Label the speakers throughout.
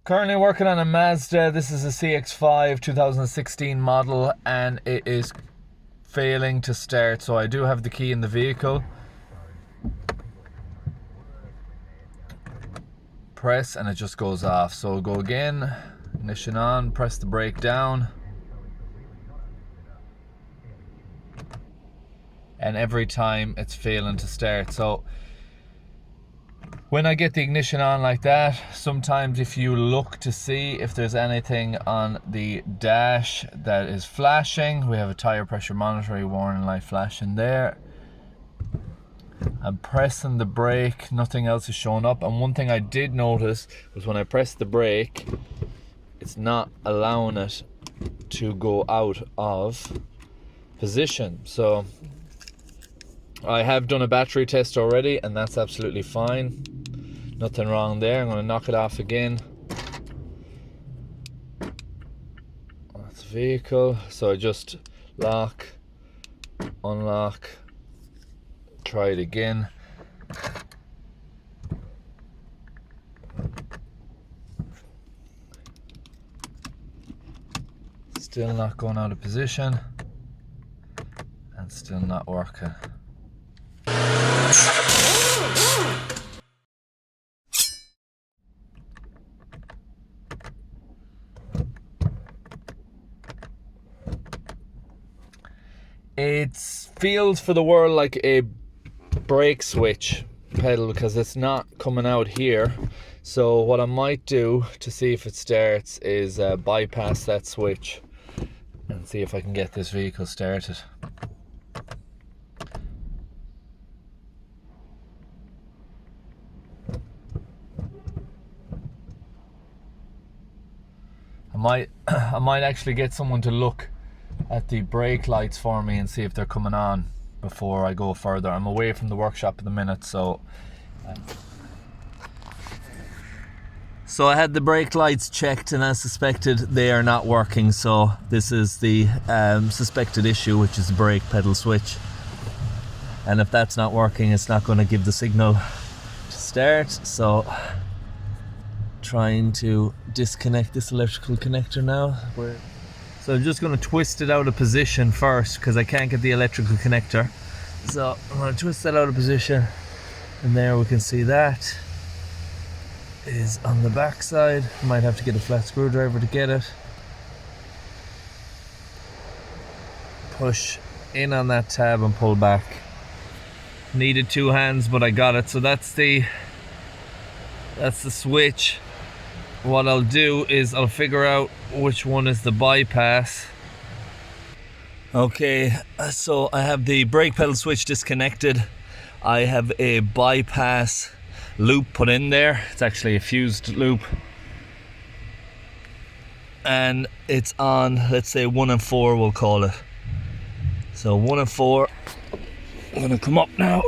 Speaker 1: Currently working on a Mazda. This is a CX-5 2016 model and it is failing to start. So I do have the key in the vehicle. Press and it just goes off. So go again, ignition on, press the brake down. And every time it's failing to start. So when I get the ignition on like that, sometimes if you look to see if there's anything on the dash that is flashing, we have a tire pressure monitor warning light flashing there. I'm pressing the brake, nothing else is showing up. And one thing I did notice was when I pressed the brake, it's not allowing it to go out of position. So I have done a battery test already and that's absolutely fine. Nothing wrong there. I'm going to knock it off again. That's vehicle. So I just lock, unlock, try it again. Still not going out of position and still not working. It feels for the world like a brake switch pedal because it's not coming out here. So what I might do to see if it starts is bypass that switch and see if I can get this vehicle started. I might actually get someone to look at the brake lights for me and see if they're coming on before I go further. I'm away from the workshop at the minute, so I had the brake lights checked and as suspected they are not working. So this is the suspected issue, which is the brake pedal switch, and if that's not working it's not going to give the signal to start. So trying to disconnect this electrical connector now. So I'm just going to twist it out of position first because I can't get the electrical connector. So I'm going to twist that out of position, and there we can see that is on the back side. Might have to get a flat screwdriver to get it. Push in on that tab and pull back. Needed two hands, but I got it. So that's the switch. What I'll do is I'll figure out which one is the bypass. Okay, so I have the brake pedal switch disconnected. I have a bypass loop put in there. It's actually a fused loop. And it's on, let's say 1 and 4 we'll call it. So 1 and 4. I'm gonna come up now.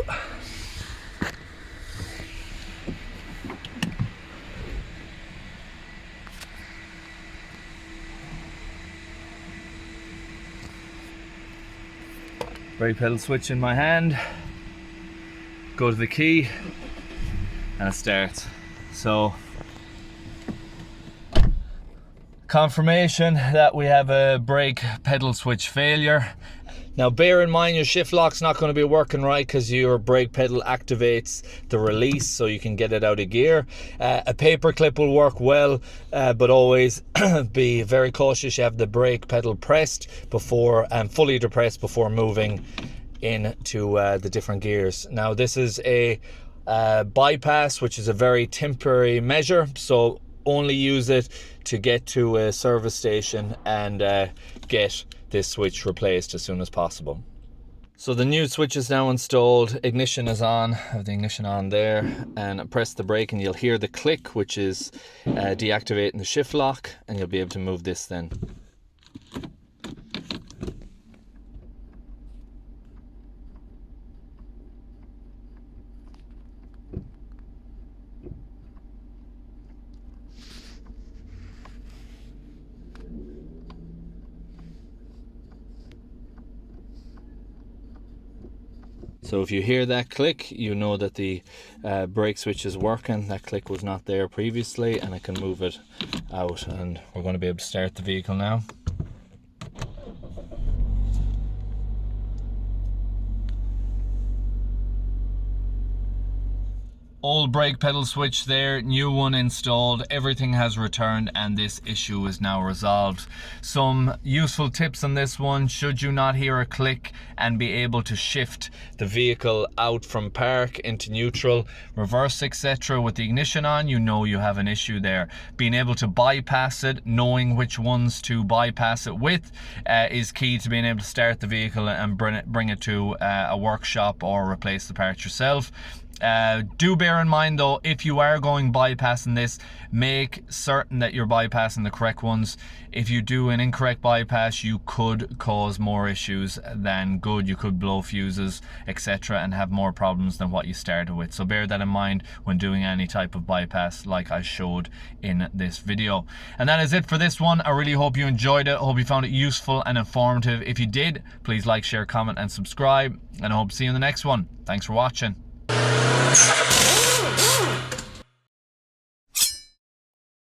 Speaker 1: Brake pedal switch in my hand, go to the key and it starts. So confirmation that we have a brake pedal switch failure. Now bear in mind your shift lock's not going to be working right because your brake pedal activates the release so you can get it out of gear. A paper clip will work well, but always be very cautious. You have the brake pedal pressed before and fully depressed before moving into the different gears. Now this is a bypass, which is a very temporary measure, so only use it to get to a service station and get this switch replaced as soon as possible. So the new switch is now installed, ignition is on, I have the ignition on there, and I press the brake and you'll hear the click, which is deactivating the shift lock, and you'll be able to move this then. So if you hear that click, you know that the brake switch is working. That click was not there previously, and I can move it out, and we're going to be able to start the vehicle now. Old brake pedal switch there, new one installed, everything has returned, and this issue is now resolved. Some useful tips on this one: should you not hear a click and be able to shift the vehicle out from park into neutral, reverse, etc. with the ignition on, you know you have an issue there. Being able to bypass it, knowing which ones to bypass it with, is key to being able to start the vehicle and bring it to a workshop or replace the part yourself. Do bear in mind though, if you are going bypassing this, make certain that you're bypassing the correct ones. If you do an incorrect bypass, you could cause more issues than good. You could blow fuses, etc., and have more problems than what you started with. So bear that in mind when doing any type of bypass like I showed in this video. And that is it for this one. I really hope you enjoyed it. I hope you found it useful and informative. If you did, please like, share, comment and subscribe, and I hope to see you in the next one. Thanks for watching.